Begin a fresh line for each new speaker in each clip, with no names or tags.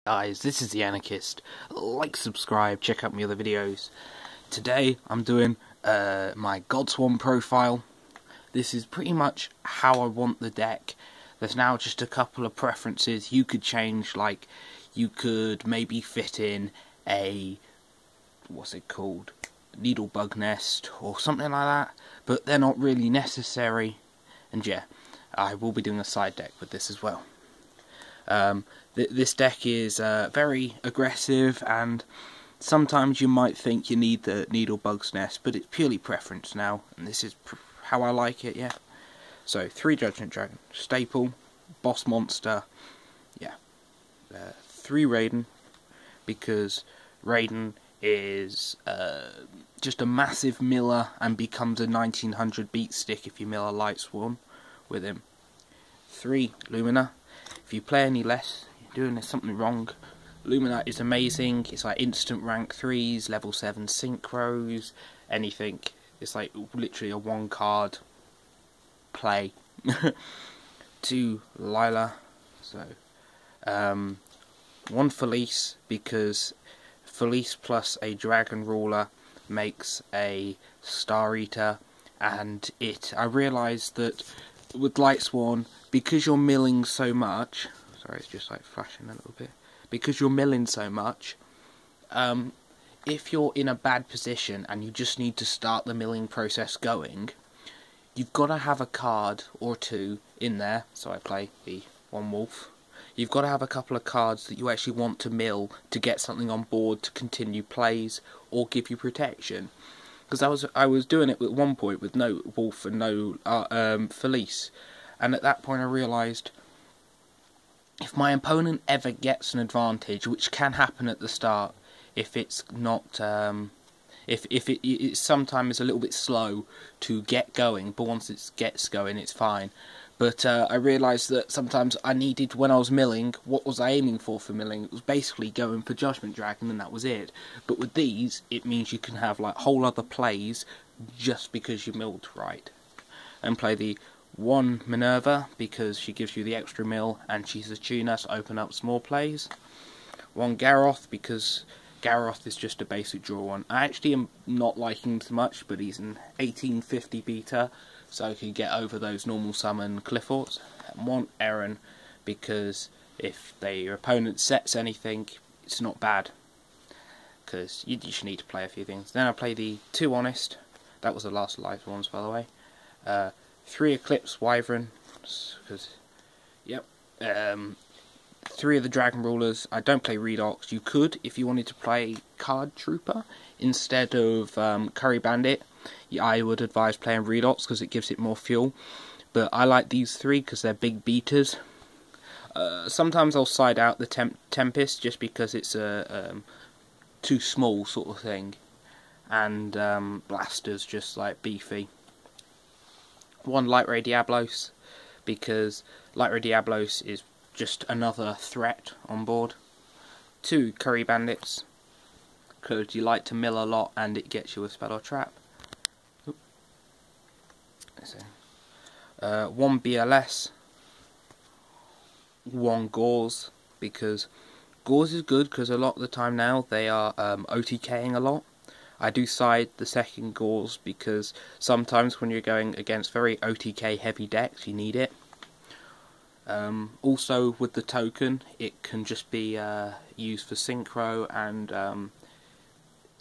Guys, this is the Anarchist. Like, subscribe, check out my other videos. Today I'm doing my Godsworn profile. This is pretty much how I want the deck. There's now just a couple of preferences you could change, like you could maybe fit in a, what's it called, needle bug nest or something like that, but they're not really necessary. And yeah, I will be doing a side deck with this as well. This deck is very aggressive, and sometimes you might think you need the needle bug's nest, but it's purely preference now, and this is how I like it. Yeah. So 3 Judgment Dragon, staple, boss monster, yeah. 3 Raiden, because Raiden is just a massive miller and becomes a 1900 beat stick if you mill a Lightsworn with him. 3 Lumina. If you play any less, you're doing something wrong. Lumina is amazing. It's like instant rank 3s, level 7 synchros, anything. It's like literally a 1 card play. 2 Lila. So 1 Felice, because Felice plus a Dragon Ruler makes a Star Eater, and I realised that with Lightsworn, because you're milling so much, sorry, it's just like flashing a little bit, because you're milling so much, if you're in a bad position and you just need to start the milling process going, you've got to have a card or 2 in there. So I play the 1 Wolf. You've got to have a couple of cards that you actually want to mill to get something on board to continue plays or give you protection. Because I was doing it at one point with no Wolf and no Felice, and at that point I realised if my opponent ever gets an advantage, which can happen at the start, if it's not, if it sometimes a little bit slow to get going, but once it gets going, it's fine. But I realised that sometimes I needed, when I was milling, what was I aiming for milling? It was basically going for Judgment Dragon, and that was it. But with these, it means you can have like whole other plays just because you milled right. And play the 1 Minerva, because she gives you the extra mill, and she's a tuner to open up small plays. 1 Garroth, because Garroth is just a basic draw one. I actually am not liking him so much, but he's an 1850 beta, so you can get over those normal summon Clifforts. And 1 Eren, because if your opponent sets anything, it's not bad, because you just need to play a few things. Then I play the 2 Honest. That was the last live ones, by the way. 3 Eclipse Wyvern, because, yep. 3 of the Dragon Rulers. I don't play Redox. You could, if you wanted to play Card Trooper instead of Curry Bandit. I would advise playing Redox because it gives it more fuel. But I like these 3 because they're big beaters. Sometimes I'll side out the Tempest just because it's a too small sort of thing. And Blaster's just like beefy. 1 Light Ray Diablos, because Light Ray Diablos is just another threat on board. 2 Curry Bandits, because you like to mill a lot and it gets you a spell or trap. 1 BLS, 1 Gauze, because Gauze is good because a lot of the time now they are OTKing a lot. I do side the second Gauze because sometimes when you're going against very OTK heavy decks you need it. Also with the token, it can just be used for synchro and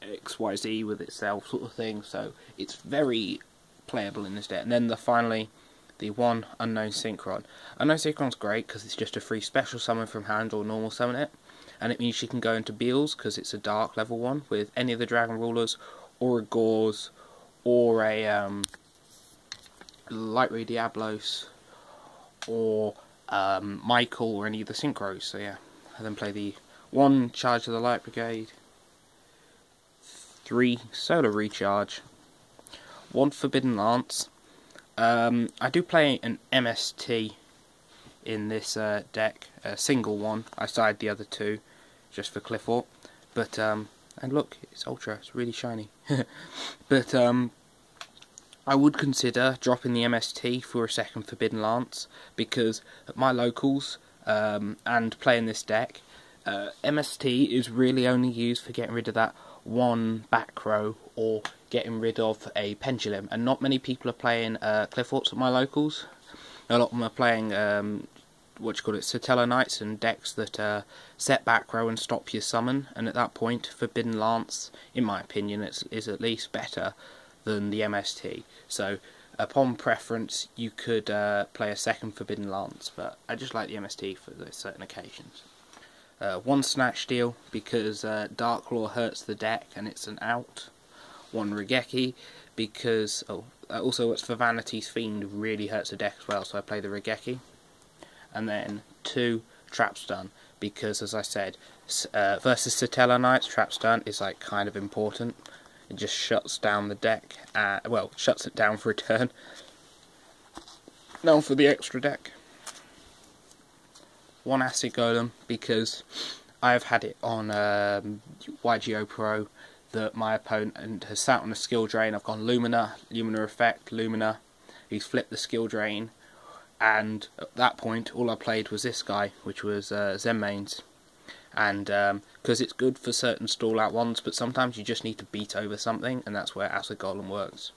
XYZ with itself sort of thing, so it's very playable in this deck. And then finally the 1 Unknown Synchron. Unknown Synchron's great because it's just a free special summon from hand or normal summon it, and it means you can go into Beals because it's a dark level 1 with any of the Dragon Rulers, or a Gauze, or a Light Ray Diablos, or Michael, or any of the synchros. So yeah, I then play the 1 Charge of the Light Brigade, 3 Solar Recharge, 1 Forbidden Lance. I do play an MST in this deck, a single one. I side the other 2 just for Cliffort, but and look, it's ultra, it's really shiny. But I would consider dropping the MST for a second Forbidden Lance, because at my locals and playing this deck, MST is really only used for getting rid of that one back row or getting rid of a pendulum, and not many people are playing Cliff Orts at my locals. A lot of them are playing sattellerkinghts and decks that set back row and stop your summon, and at that point Forbidden Lance, in my opinion, is at least better than the MST. So upon preference you could play a second Forbidden Lance, but I just like the MST for those certain occasions. One Snatch Steal because Dark Claw hurts the deck and it's an out. One Regeki because also it's for Vanity's Fiend, really hurts the deck as well, so I play the Regeki. And then 2 Trap Stun because, as I said, versus Sattellerkinghts, Trap Stun is like kind of important. It just shuts down the deck, well, shuts it down for a turn. Now for the extra deck. 1 Acid Golem because I've had it on YGO Pro that my opponent has sat on a skill drain. I've gone Lumina effect, Lumina. He's flipped the skill drain, and at that point all I played was this guy, which was Zenmaines. And because it's good for certain stall out ones, but sometimes you just need to beat over something, and that's where Acid Golem works.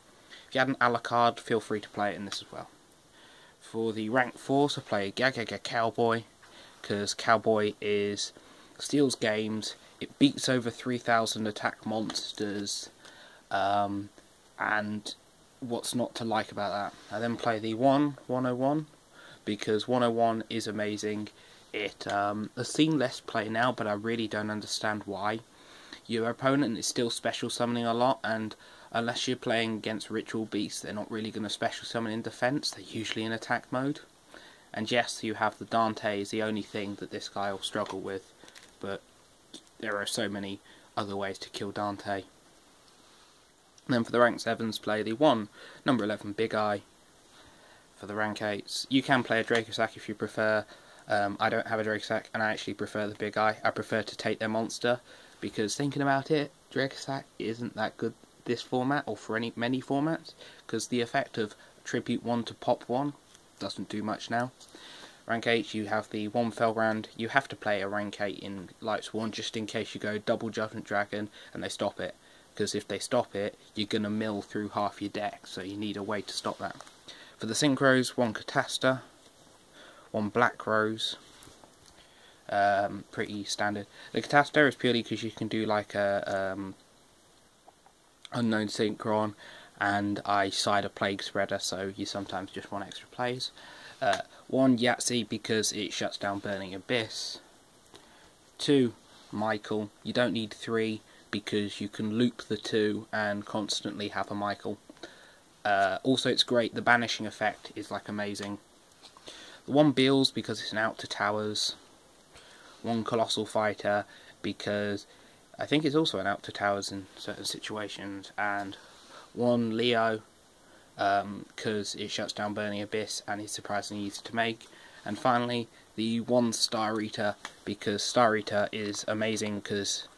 If you had an allot card, feel free to play it in this as well. For the rank 4s, I play Yugioh Cowboy, because Cowboy steals games, it beats over 3,000 attack monsters, and what's not to like about that? I then play the 101, because 101 is amazing. It has seen less play now, but I really don't understand why. Your opponent is still special summoning a lot, and unless you're playing against Ritual Beasts, they're not really going to special summon in defense, they're usually in attack mode. And yes, you have the Dante is the only thing that this guy will struggle with, but there are so many other ways to kill Dante. And then for the rank 7s, play the number 11 Big Eye. For the rank 8s, you can play a Dracosack if you prefer. I don't have a Dracosack, and I actually prefer the Big Eye. I prefer to take their monster, because thinking about it, Dracosack isn't that good this format, or for many formats, because the effect of Tribute 1 to Pop 1 doesn't do much now. Rank 8, you have the 1 Felgrand. You have to play a rank 8 in Lightsworn just in case you go double Judgment Dragon and they stop it, because if they stop it, you're going to mill through half your deck, so you need a way to stop that. For the Synchros, 1 Catasta, 1 Black Rose, pretty standard. The Catasta is purely because you can do like a Unknown Synchron, and I side a Plague Spreader, so you sometimes just want extra plays. 1 Yahtzee because it shuts down Burning Abyss. 2 Michael. You don't need 3 because you can loop the 2 and constantly have a Michael. Also, it's great. The banishing effect is like amazing. 1 Beals because it's an out to towers. 1 Colossal Fighter because I think it's also an out to towers in certain situations, and 1 Leo because it shuts down Burning Abyss and is surprisingly easy to make. And finally, the 1 Star Eater because Star Eater is amazing because,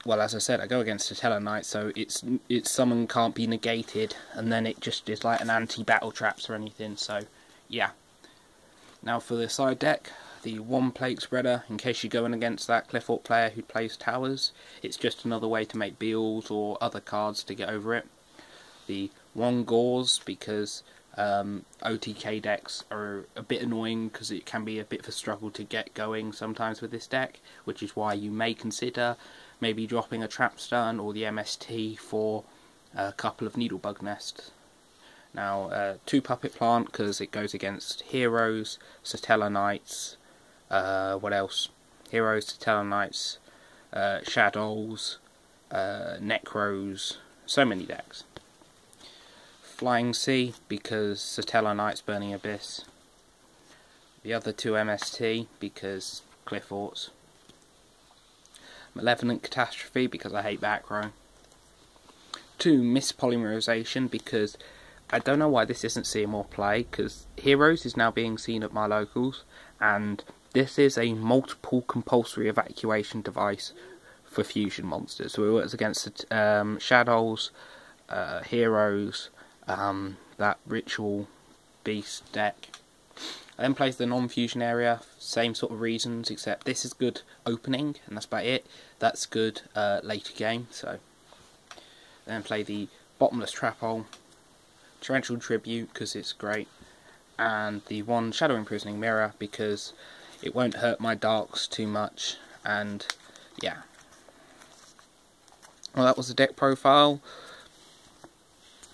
well, as I said, I go against Sattellerkinghts, so its summon can't be negated, and then it just is like an anti-battle traps or anything, so yeah. Now for the side deck, the 1 Plague Spreader, in case you're going against that Cliff Ort player who plays towers, it's just another way to make Beals or other cards to get over it. The 1 Gauze, because OTK decks are a bit annoying because it can be a bit of a struggle to get going sometimes with this deck, which is why you may consider maybe dropping a Trap Stun or the MST for a couple of Needlebug Nests. Now, 2 Puppet Plant because it goes against Heroes, Sattellerkinghts, what else? Heroes, Sattellerkinghts, Shadows, Necros, so many decks. Flying Sea because Sattellerkinghts, Burning Abyss. The other 2 MST because Cliff Orts. Malevolent Catastrophe because I hate back row. 2 Mispolymerization because I don't know why this isn't seeing more play, because Heroes is now being seen at my locals, and this is a multiple compulsory evacuation device for fusion monsters. So it works against Shadows, Heroes, that Ritual Beast deck, I then played the non-fusion area, same sort of reasons, except this is good opening, and that's about it. That's good later game, so. Then play the bottomless trap hole, torrential tribute, because it's great, and the one shadow imprisoning mirror, because it won't hurt my darks too much, and yeah. Well, that was the deck profile.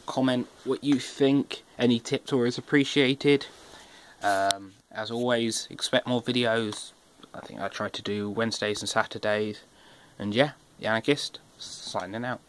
Comment what you think, any tips are always appreciated. As always, expect more videos. I think I try to do Wednesdays and Saturdays. And yeah, the Anarchist, signing out.